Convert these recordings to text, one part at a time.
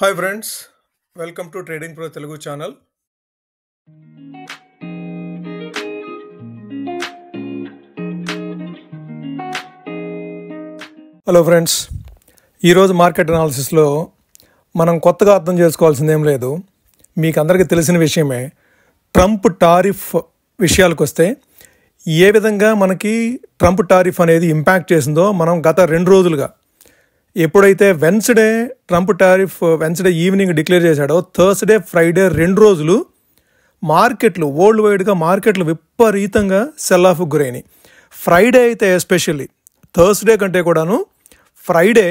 Hi friends, welcome to trading pro Telugu channel. Hello friends, ఈరోజు market అనాలిసిస్లో మనం కొత్తగా అర్థం చేసుకోవాల్సింది ఏం లేదు. మీకు అందరికీ తెలిసిన విషయమే. ట్రంప్ టారిఫ్ విషయాలకు వస్తే ఏ విధంగా మనకి ట్రంప్ టారిఫ్ అనేది ఇంపాక్ట్ చేసిందో మనం గత 2 రోజులుగా, ఎప్పుడైతే Trump tariff Wednesday evening declare చేశాడో, థర్స్డే ఫ్రైడే 2 రోజులు మార్కెట్లు వరల్డ్ వైడ్గా మార్కెట్లు విపరీతంగా సెల్ ఆఫ్కి గురైనాయి. ఫ్రైడే అయితే ఎస్పెషల్లీ, థర్స్డే కంటే కూడాను ఫ్రైడే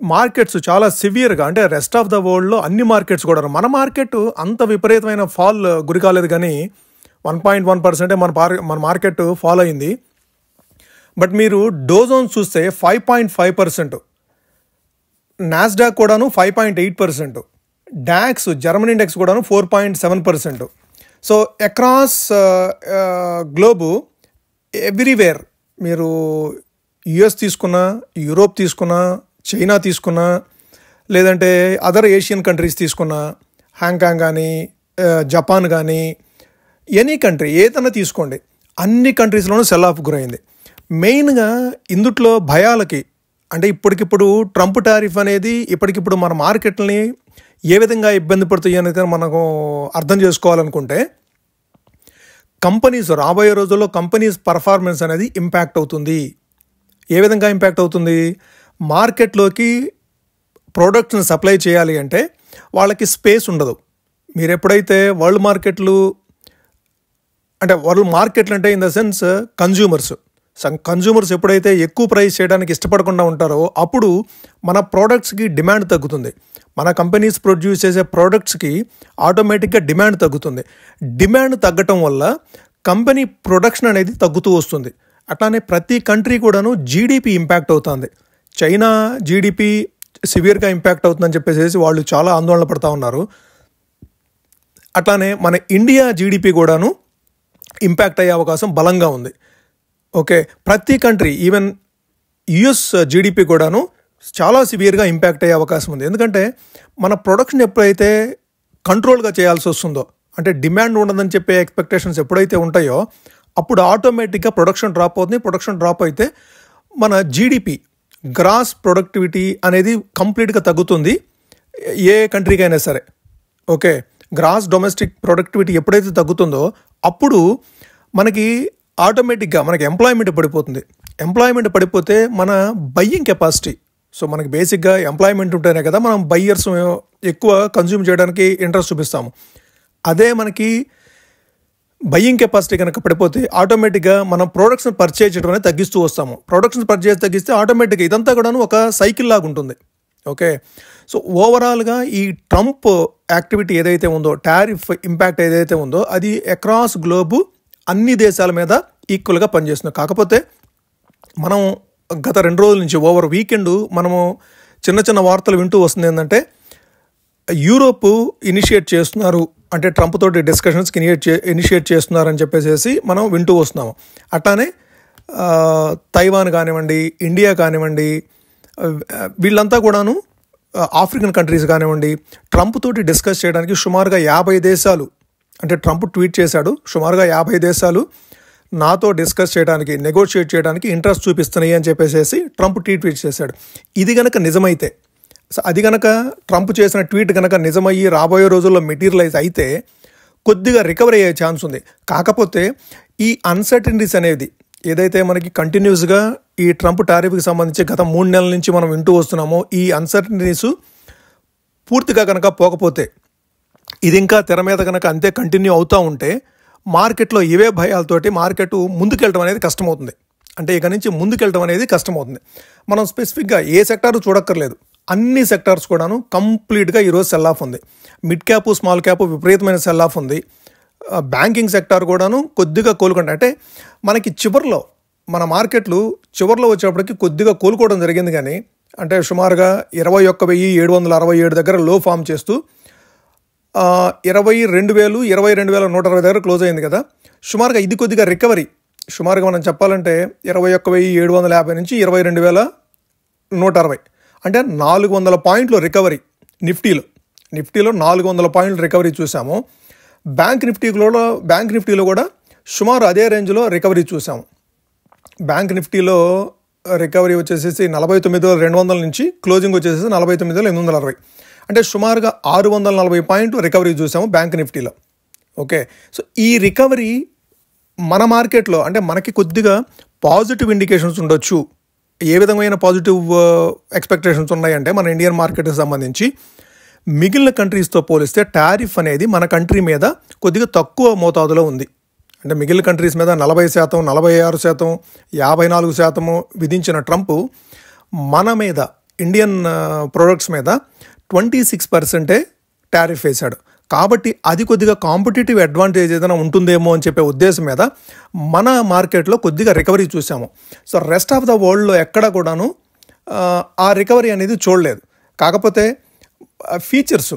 మార్కెట్స్ చాలా సివియర్గా, అంటే రెస్ట్ ఆఫ్ ద వరల్డ్లో అన్ని మార్కెట్స్ కూడా, మన మార్కెట్ అంత విపరీతమైన ఫాల్ గురి కాలేదు, కానీ 1.1% మన మార్కెట్ ఫాల్ అయింది. బట్ మీరు డోజోన్ చూస్తే 5.5%, నాస్డాక్ కూడాను 5.8%, డాక్స్ జర్మనీ ఇండెక్స్ కూడాను 4.7%. సో అక్రాస్ గ్లోబు ఎవ్రీవేర్, మీరు యుఎస్ తీసుకున్నా, యూరోప్ తీసుకున్నా, చైనా తీసుకున్నా, లేదంటే అదర్ ఏషియన్ కంట్రీస్ తీసుకున్నా, హాంకాంగ్ కానీ, జపాన్ కానీ, ఎనీ కంట్రీ ఏదైనా తీసుకోండి, అన్ని కంట్రీస్లోనూ సెల్ ఆఫ్ గురైంది. మెయిన్గా ఇందుట్లో భయాలకి, అంటే ఇప్పటికిప్పుడు ట్రంప్ టారిఫ్ అనేది ఇప్పటికిప్పుడు మన మార్కెట్ని ఏ విధంగా ఇబ్బంది పడుతాయి అనేది మనకు అర్థం చేసుకోవాలనుకుంటే, కంపెనీస్ రాబోయే రోజుల్లో కంపెనీస్ పర్ఫార్మెన్స్ అనేది ఇంపాక్ట్ అవుతుంది. ఏ విధంగా ఇంపాక్ట్ అవుతుంది? మార్కెట్లోకి ప్రోడక్ట్స్ని సప్లై చేయాలి అంటే వాళ్ళకి స్పేస్ ఉండదు. మీరు ఎప్పుడైతే వరల్డ్ మార్కెట్లు అంటే ఇన్ ద సెన్స్ కన్జ్యూమర్స్ ఎప్పుడైతే ఎక్కువ ప్రైస్ చేయడానికి ఇష్టపడకుండా ఉంటారో, అప్పుడు మన ప్రోడక్ట్స్కి డిమాండ్ తగ్గుతుంది. మన కంపెనీస్ ప్రొడ్యూస్ చేసే ప్రోడక్ట్స్కి ఆటోమేటిక్గా డిమాండ్ తగ్గుతుంది. డిమాండ్ తగ్గటం వల్ల కంపెనీ ప్రొడక్షన్ అనేది తగ్గుతూ వస్తుంది. అట్లానే ప్రతి కంట్రీ కూడాను జీడిపి ఇంపాక్ట్ అవుతుంది. చైనా జీడిపి సివియర్గా ఇంపాక్ట్ అవుతుందని చెప్పేసి వాళ్ళు చాలా ఆందోళన పడుతూ ఉన్నారు. అట్లానే మన ఇండియా జీడిపి కూడాను ఇంపాక్ట్ అయ్యే అవకాశం బలంగా ఉంది. ఓకే, ప్రతి కంట్రీ, ఈవెన్ యుఎస్ జీడిపి కూడాను చాలా సివియర్గా ఇంపాక్ట్ అయ్యే అవకాశం ఉంది. ఎందుకంటే మన ప్రొడక్షన్ ఎప్పుడైతే కంట్రోల్గా చేయాల్సి వస్తుందో, అంటే డిమాండ్ ఉండదని చెప్పే ఎక్స్పెక్టేషన్స్ ఎప్పుడైతే ఉంటాయో, అప్పుడు ఆటోమేటిక్గా ప్రొడక్షన్ డ్రాప్ అవుతుంది. ప్రొడక్షన్ డ్రాప్ అయితే మన జీడిపి, గ్రాస్ ప్రొడక్టివిటీ అనేది కంప్లీట్గా తగ్గుతుంది ఏ కంట్రీకి అయినా సరే. ఓకే, గ్రాస్ డొమెస్టిక్ ప్రొడక్టివిటీ ఎప్పుడైతే తగ్గుతుందో అప్పుడు మనకి ఆటోమేటిక్గా మనకి ఎంప్లాయ్మెంట్ పడిపోతుంది. ఎంప్లాయ్మెంట్ పడిపోతే మన బయ్యింగ్ కెపాసిటీ, సో మనకి బేసిక్గా ఎంప్లాయ్మెంట్ ఉంటేనే కదా మనం బయ్యర్స్ ఎక్కువ కన్జ్యూమ్ చేయడానికి ఇంట్రెస్ట్ చూపిస్తాము. అదే మనకి బయ్యింగ్ కెపాసిటీ కనుక పడిపోతే ఆటోమేటిక్గా మనం ప్రోడక్ట్స్ని పర్చేజ్ చేయడం అనేది తగ్గిస్తూ వస్తాము. ప్రోడక్ట్స్ని పర్చేజ్ తగ్గిస్తే ఆటోమేటిక్గా ఇదంతా కూడా ఒక సైకిల్ లాగా ఉంటుంది. ఓకే, సో ఓవరాల్గా ఈ ట్రంప్ యాక్టివిటీ ఏదైతే ఉందో, టారిఫ్ ఇంపాక్ట్ ఏదైతే ఉందో, అది అక్రాస్ గ్లోబు అన్ని దేశాల మీద ఈక్వల్గా పనిచేస్తుంది. కాకపోతే మనం గత 2 రోజుల నుంచి ఓవర్ వీకెండ్ మనము చిన్న చిన్న వార్తలు వింటూ వస్తుంది ఏంటంటే, యూరోప్ ఇనిషియేట్ చేస్తున్నారు, అంటే ట్రంప్ తోటి డిస్కషన్స్కి ఇనిషియేట్ చేస్తున్నారని చెప్పేసి మనం వింటూ వస్తున్నాము. అట్లానే తైవాన్ కానివ్వండి, ఇండియా కానివ్వండి, వీళ్ళంతా కూడాను, ఆఫ్రికన్ కంట్రీస్ కానివ్వండి, ట్రంప్ తోటి డిస్కస్ చేయడానికి సుమారుగా 50 దేశాలు, అంటే ట్రంప్ ట్వీట్ చేశాడు, సుమారుగా 50 దేశాలు నాతో డిస్కస్ చేయడానికి, నెగోషియేట్ చేయడానికి ఇంట్రెస్ట్ చూపిస్తున్నాయి అని చెప్పేసి ట్రంప్ ట్వీట్ చేశాడు. ఇది కనుక నిజమైతే, అది కనుక ట్రంప్ చేసిన ట్వీట్ కనుక నిజమయ్యి రాబోయే రోజుల్లో మెటీరియలైజ్ అయితే కొద్దిగా రికవరీ అయ్యే ఛాన్స్ ఉంది. కాకపోతే ఈ అన్సర్టనిటీస్ అనేది ఏదైతే మనకి కంటిన్యూస్గా ఈ ట్రంప్ టారిఫ్కి సంబంధించి గత 3 నెలల నుంచి మనం వింటూ వస్తున్నామో, ఈ అన్సర్టనిటీస్ పూర్తిగా కనుక పోకపోతే, ఇది ఇంకా తెర మీద కనుక అంతే కంటిన్యూ అవుతూ ఉంటే, మార్కెట్లో ఇవే భయాలతోటి మార్కెట్ ముందుకెళ్ళడం అనేది కష్టమవుతుంది. అంటే ఇక నుంచి ముందుకెళ్ళడం అనేది కష్టమవుతుంది. మనం స్పెసిఫిక్గా ఏ సెక్టార్ చూడక్కర్లేదు, అన్ని సెక్టార్స్ కూడాను కంప్లీట్గా ఈరోజు సెల్ ఆఫ్ ఉంది. మిడ్ క్యాప్, స్మాల్ క్యాప్ విపరీతమైన సెల్ ఆఫ్ ఉంది. బ్యాంకింగ్ సెక్టార్ కూడాను కొద్దిగా కోలుకుంటా, అంటే మనకి చివరిలో మన మార్కెట్లు చివరిలో వచ్చేప్పటికి కొద్దిగా కోలుకోవడం జరిగింది. కానీ అంటే సుమారుగా 21,767 దగ్గర లో ఫామ్ చేస్తూ 22,120 దగ్గర క్లోజ్ అయింది కదా. సుమారుగా ఇది కొద్దిగా రికవరీ, సుమారుగా మనం చెప్పాలంటే 21,750 నుంచి 22,160, అంటే 400 పాయింట్లు రికవరీ. నిఫ్టీలో 400 పాయింట్లు రికవరీ చూసాము. బ్యాంక్ నిఫ్టీలో కూడా సుమారు అదే రేంజ్లో రికవరీ చూసాము. బ్యాంక్ నిఫ్టీలో రికవరీ వచ్చేసేసి 49,200 నుంచి క్లోజింగ్ వచ్చేసేసి 49,860, అంటే సుమారుగా 640 పాయింట్ రికవరీ చూసాము బ్యాంక్ నిఫ్టీలో. ఓకే, సో ఈ రికవరీ మన మార్కెట్లో అంటే మనకి కొద్దిగా పాజిటివ్ ఇండికేషన్స్ ఉండొచ్చు. ఏ విధమైన పాజిటివ్ ఎక్స్పెక్టేషన్స్ ఉన్నాయంటే మన ఇండియన్ మార్కెట్కి సంబంధించి మిగిలిన కంట్రీస్తో పోలిస్తే టారిఫ్ అనేది మన కంట్రీ మీద కొద్దిగా తక్కువ మోతాదులో ఉంది. అంటే మిగిలిన కంట్రీస్ మీద 40%, 46%, 54% విధించిన ట్రంప్ మన మీద ఇండియన్ ప్రోడక్ట్స్ మీద 26% టారిఫ్ వేశాడు. కాబట్టి అది కొద్దిగా కాంపిటేటివ్ అడ్వాంటేజ్ ఏదైనా ఉంటుందేమో అని చెప్పే ఉద్దేశం మీద మన మార్కెట్లో కొద్దిగా రికవరీ చూసాము. సో రెస్ట్ ఆఫ్ ద వరల్డ్లో ఎక్కడ కూడాను ఆ రికవరీ అనేది చూడలేదు. కాకపోతే ఫీచర్స్,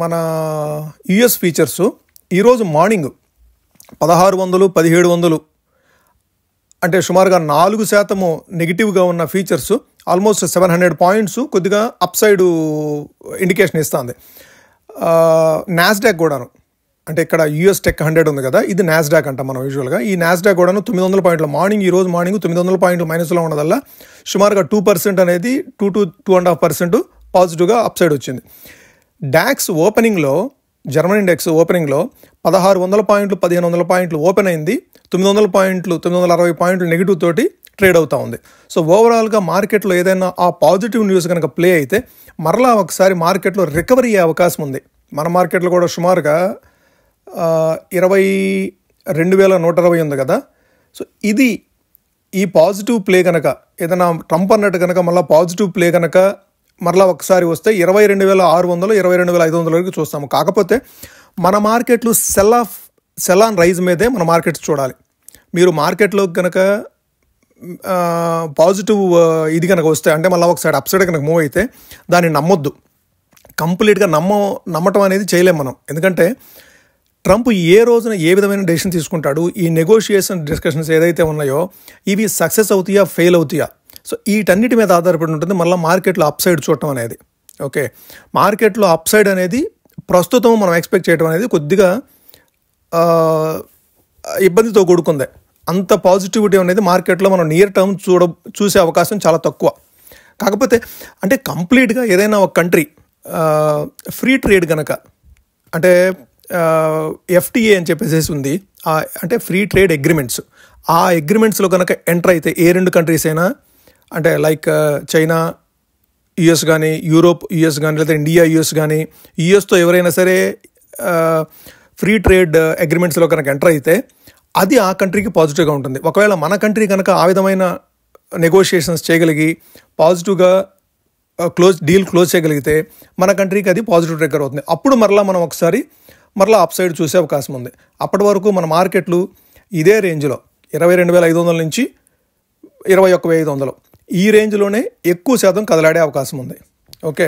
మన యుఎస్ ఫీచర్స్ ఈరోజు మార్నింగ్ 1600, 1700, అంటే సుమారుగా 4% నెగిటివ్గా ఉన్న ఫీచర్స్ ఆల్మోస్ట్ 700 పాయింట్స్ కొద్దిగా అప్ సైడ్ ఇండికేషన్ ఇస్తుంది. నాస్డాక్ కూడాను, అంటే ఇక్కడ యూఎస్ టెక్ 100 ఉంది కదా, ఇది నాస్డాక్ అంటాం మనం యూజువల్గా. ఈ నాస్డాక్ కూడాను 900 పాయింట్ల ఈరోజు మార్నింగ్ 900 పాయింట్లు మైనస్లో ఉండదల్లా సుమారుగా 2% అనేది 2.5% పాజిటివ్గా అప్ సైడ్ వచ్చింది. డాక్స్ ఓపెనింగ్లో, జర్మనీ ఇండెక్స్ ఓపెనింగ్లో 1600 పాయింట్లు 1500 పాయింట్లు ఓపెన్ అయింది. 900 పాయింట్లు 960 పాయింట్లు నెగిటివ్ తోటి ట్రేడ్ అవుతూ ఉంది. సో ఓవరాల్గా మార్కెట్లో ఏదైనా ఆ పాజిటివ్ న్యూస్ కనుక ప్లే అయితే మరలా ఒకసారి మార్కెట్లో రికవరీ అయ్యే అవకాశం ఉంది. మన మార్కెట్లో కూడా సుమారుగా 22,120 ఉంది కదా. సో ఇది ఈ పాజిటివ్ ప్లే కనుక ఏదైనా ట్రంప్ అన్నట్టు కనుక మళ్ళీ పాజిటివ్ ప్లే కనుక మరలా ఒకసారి వస్తే 22,600, 22,500 వరకు చూస్తాము. కాకపోతే మన మార్కెట్లు సెల్ ఆన్ రైజ్ మీదే మన మార్కెట్స్ చూడాలి. మీరు మార్కెట్లో కనుక పాజిటివ్ ఇది కనుక వస్తే, అంటే మళ్ళీ ఒకసారి అప్ సైడ్ కనుక మూవ్ అయితే దాన్ని నమ్మొద్దు. కంప్లీట్గా నమ్మటం అనేది చేయలేం మనం. ఎందుకంటే ట్రంప్ ఏ రోజున ఏ విధమైన డెసిషన్ తీసుకుంటాడు, ఈ నెగోషియేషన్ డిస్కషన్స్ ఏదైతే ఉన్నాయో ఇవి సక్సెస్ అవుతాయా ఫెయిల్ అవుతాయా, సో వీటన్నిటి మీద ఆధారపడి ఉంటుంది మళ్ళీ మార్కెట్లో అప్ సైడ్ చూడటం అనేది. ఓకే, మార్కెట్లో అప్ సైడ్ అనేది ప్రస్తుతం మనం ఎక్స్పెక్ట్ చేయడం అనేది కొద్దిగా ఇబ్బందితో కూడుకుంది. అంత పాజిటివిటీ అనేది మార్కెట్లో మనం నియర్ టర్మ్ చూసే అవకాశం చాలా తక్కువ. కాకపోతే అంటే కంప్లీట్గా ఏదైనా ఒక కంట్రీ ఫ్రీ ట్రేడ్ కనుక, అంటే ఎఫ్టీఏ అని చెప్పేసి ఉంది, అంటే ఫ్రీ ట్రేడ్ అగ్రిమెంట్స్, ఆ అగ్రిమెంట్స్లో కనుక ఎంటర్ అయితే ఏ రెండు కంట్రీస్ అయినా, అంటే లైక్ చైనా యుఎస్ కానీ, యూరోప్ యుఎస్ కానీ, లేదా ఇండియా యుఎస్ కానీ, యుఎస్తో ఎవరైనా సరే ఫ్రీ ట్రేడ్ అగ్రిమెంట్స్లో కనుక ఎంటర్ అయితే అది ఆ కంట్రీకి పాజిటివ్గా ఉంటుంది. ఒకవేళ మన కంట్రీ కనుక ఆ విధమైన నెగోషియేషన్స్ చేయగలిగి పాజిటివ్గా డీల్ క్లోజ్ చేయగలిగితే మన కంట్రీకి అది పాజిటివ్ ట్రిగ్గర్ అవుతుంది. అప్పుడు మనం ఒకసారి అప్ సైడ్ చూసే అవకాశం ఉంది. అప్పటి వరకు మన మార్కెట్లు ఇదే రేంజ్లో 22,500 నుంచి 21,500 ఈ రేంజ్లోనే ఎక్కువ శాతం కదలాడే అవకాశం ఉంది. ఓకే,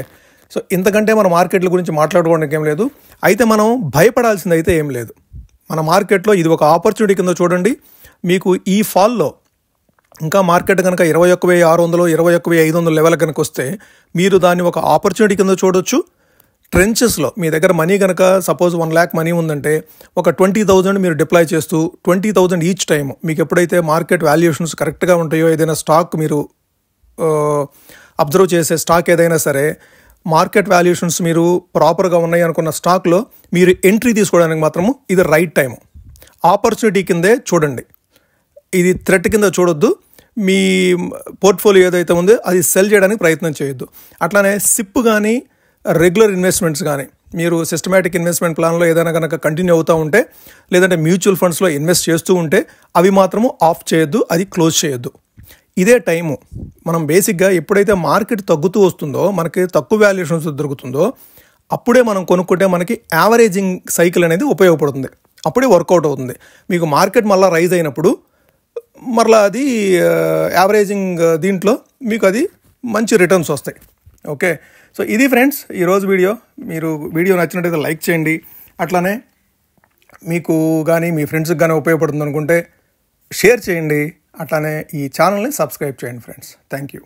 సో ఇంతకంటే మన మార్కెట్ల గురించి మాట్లాడుకోవడానికి ఏం లేదు. అయితే మనం భయపడాల్సింది అయితే ఏం లేదు. మన మార్కెట్లో ఇది ఒక ఆపర్చునిటీ కింద చూడండి. మీకు ఈ ఫాల్లో ఇంకా మార్కెట్ కనుక 21,600, 21,500 లెవెల్ కనుక వస్తే మీరు దాన్ని ఒక ఆపర్చునిటీ కింద చూడొచ్చు. ట్రెంచెస్లో మీ దగ్గర మనీ కనుక సపోజ్ 1 lakh మనీ ఉందంటే ఒక 20,000 మీరు డిప్లాయ్ చేస్తూ 20,000 ఈచ్ టైం మీకు ఎప్పుడైతే మార్కెట్ వాల్యుయేషన్స్ కరెక్ట్గా ఉంటాయో, ఏదైనా స్టాక్ మీరు అబ్జర్వ్ చేసే స్టాక్ ఏదైనా సరే మార్కెట్ వాల్యుయేషన్స్ మీరు ప్రాపర్గా ఉన్నాయి అనుకున్న స్టాక్లో మీరు ఎంట్రీ తీసుకోవడానికి మాత్రము ఇది రైట్ టైము. ఆపర్చునిటీ కిందే చూడండి, ఇది థ్రెట్ కింద చూడొద్దు. మీ పోర్ట్ఫోలియో ఏదైతే ఉందో అది సెల్ చేయడానికి ప్రయత్నం చేయొద్దు. అట్లానే సిప్ కానీ రెగ్యులర్ ఇన్వెస్ట్మెంట్స్ కానీ మీరు సిస్టమేటిక్ ఇన్వెస్ట్మెంట్ ప్లాన్లో ఏదైనా కనుక కంటిన్యూ అవుతూ ఉంటే, లేదంటే మ్యూచువల్ ఫండ్స్లో ఇన్వెస్ట్ చేస్తూ ఉంటే అవి మాత్రము ఆఫ్ చేయొద్దు, అది క్లోజ్ చేయొద్దు. ఇదే టైము మనం బేసిక్గా ఎప్పుడైతే మార్కెట్ తగ్గుతూ వస్తుందో, మనకి తక్కువ వాల్యుయేషన్స్ దొరుకుతుందో అప్పుడే మనం కొనుక్కుంటే మనకి యావరేజింగ్ సైకిల్ అనేది ఉపయోగపడుతుంది. అప్పుడే వర్కౌట్ అవుతుంది. మీకు మార్కెట్ మళ్ళీ రైజ్ అయినప్పుడు మరలా అది యావరేజింగ్ దీంట్లో మీకు అది మంచి రిటర్న్స్ వస్తాయి. ఓకే, సో ఇది ఫ్రెండ్స్ ఈరోజు వీడియో. మీరు వీడియో నచ్చినట్టయితే లైక్ చేయండి. అట్లానే మీకు కానీ మీ ఫ్రెండ్స్కి కానీ ఉపయోగపడుతుంది అనుకుంటే షేర్ చేయండి. అట్లానే ఈ ఛానల్ని సబ్స్క్రైబ్ చేయండి ఫ్రెండ్స్. Thank you.